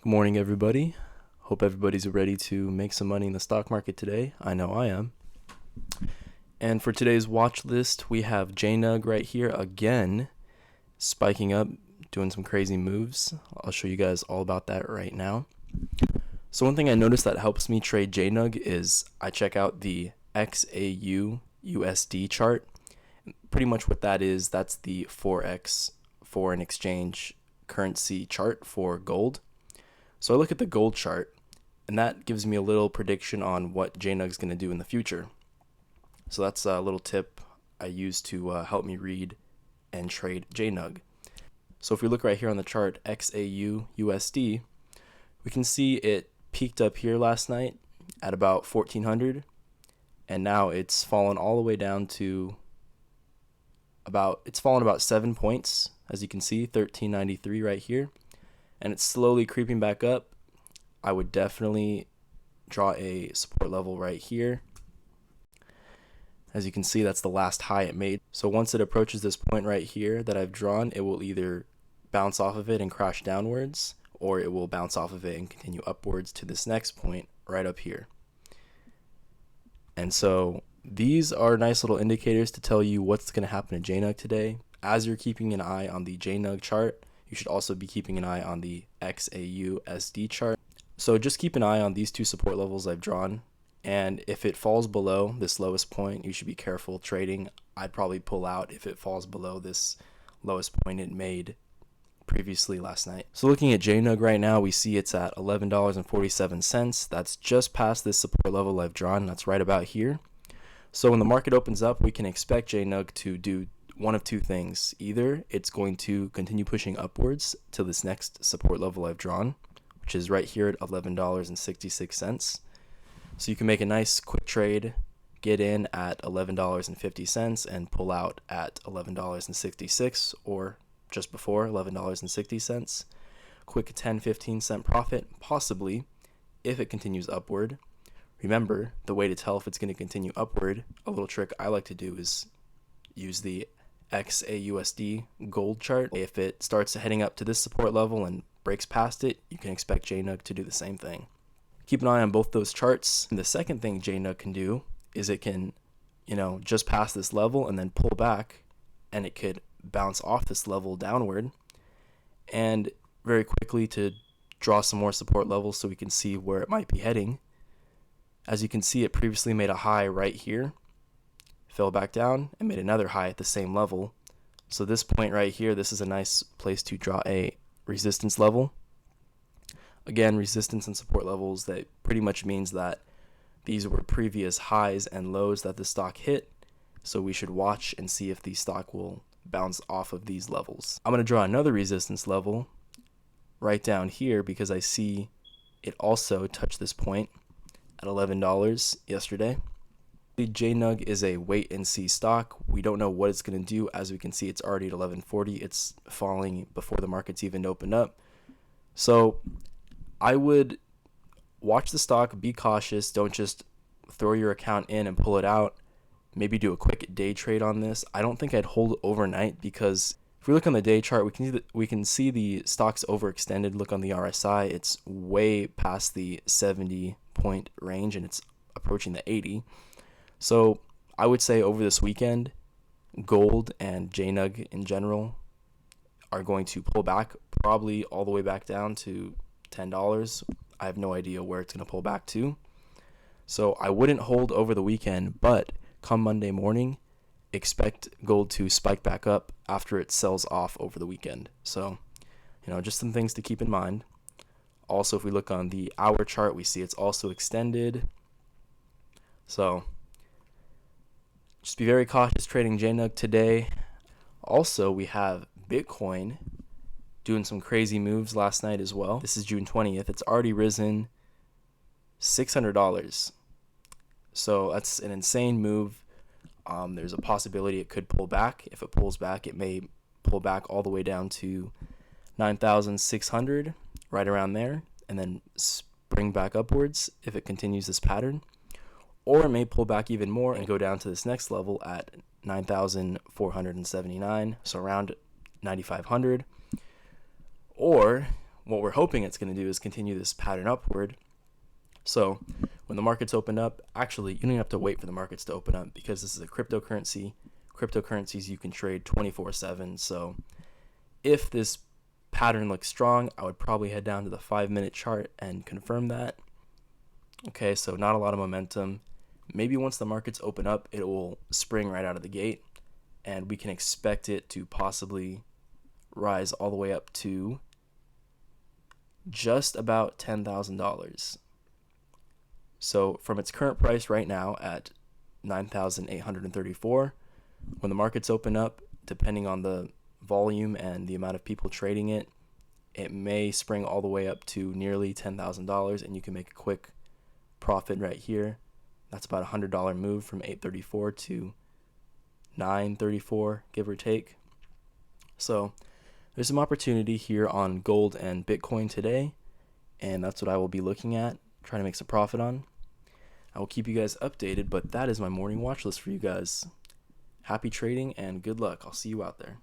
Good morning, everybody. Hope everybody's ready to make some money in the stock market today. I know I am. And for today's watch list, we have JNUG right here again, spiking up, doing some crazy moves. I'll show you guys all about that right now. So one thing I noticed that helps me trade JNUG is I check out the XAU USD chart. Pretty much what that is, that's the Forex, foreign exchange currency chart for gold. So I look at the gold chart, and that gives me a little prediction on what JNUG is going to do in the future. So that's a little tip I use to help me read and trade JNUG. So if we look right here on the chart, XAU USD, we can see it peaked up here last night at about 1400, and now it's fallen all the way down to it's fallen about 7 points, as you can see, 1393 right here. And it's slowly creeping back up. I would definitely draw a support level right here. As you can see, that's the last high it made. So once it approaches this point right here that I've drawn, it will either bounce off of it and crash downwards, or it will bounce off of it and continue upwards to this next point right up here. And so these are nice little indicators to tell you what's going to happen to JNUG today. As you're keeping an eye on the JNUG chart, you should also be keeping an eye on the XAU SD chart. So just keep an eye on these two support levels I've drawn, and if it falls below this lowest point, you should be careful trading. I'd probably pull out if it falls below this lowest point it made previously last night. So looking at JNUG right now, we see it's at $11.47. That's just past this support level I've drawn. That's right about here. So when the market opens up, we can expect JNUG to do one of two things. Either it's going to continue pushing upwards to this next support level I've drawn, which is right here at $11.66. So you can make a nice quick trade, get in at $11.50 and pull out at $11.66 or just before $11.60. Quick 10-15 cent profit, possibly, if it continues upward. Remember, the way to tell if it's going to continue upward, a little trick I like to do is use the XAUSD gold chart. If it starts heading up to this support level and breaks past it, you can expect JNUG to do the same thing. Keep an eye on both those charts. And the second thing JNUG can do is it can, just pass this level and then pull back, and it could bounce off this level downward and very quickly to draw some more support levels so we can see where it might be heading. As you can see, it previously made a high right here, fell back down, and made another high at the same level. So this point right here, this is a nice place to draw a resistance level. Again, resistance and support levels, that pretty much means that these were previous highs and lows that the stock hit. So we should watch and see if the stock will bounce off of these levels. I'm going to draw another resistance level right down here because I see it also touched this point at $11 yesterday. JNUG is a wait and see stock. We don't know what it's going to do. As we can see, it's already at $11.40. It's falling before the market's even opened up. So I would watch the stock, be cautious. Don't just throw your account in and pull it out. Maybe do a quick day trade on this. I don't think I'd hold overnight because if we look on the day chart, we can see the stock's overextended. Look on the RSI. It's way past the 70-point range and it's approaching the 80. So I would say over this weekend, gold and JNUG in general are going to pull back probably all the way back down to $10. I have no idea where it's going to pull back to. So I wouldn't hold over the weekend, but come Monday morning, expect gold to spike back up after it sells off over the weekend. So, just some things to keep in mind. Also, if we look on the hour chart, we see it's also extended. So just be very cautious trading JNUG today. Also, we have Bitcoin doing some crazy moves last night as well. This is June 20th. It's already risen $600. So that's an insane move. There's a possibility it could pull back. If it pulls back, it may pull back all the way down to 9,600, right around there, and then spring back upwards if it continues this pattern. Or it may pull back even more and go down to this next level at 9,479, so around 9,500. Or what we're hoping it's going to do is continue this pattern upward. So when the markets open up, actually, you don't have to wait for the markets to open up because this is a cryptocurrency. Cryptocurrencies you can trade 24/7. So if this pattern looks strong, I would probably head down to the 5-minute chart and confirm that. Okay, so not a lot of momentum. Maybe once the markets open up, it will spring right out of the gate, and we can expect it to possibly rise all the way up to just about $10,000. So from its current price right now at 9,834, when the markets open up, depending on the volume and the amount of people trading it, it may spring all the way up to nearly $10,000, and you can make a quick profit right here. That's about a $100 move from 834 to 934, give or take. So there's some opportunity here on gold and Bitcoin today, and that's what I will be looking at, trying to make some profit on. I will keep you guys updated, but that is my morning watch list for you guys. Happy trading and good luck. I'll see you out there.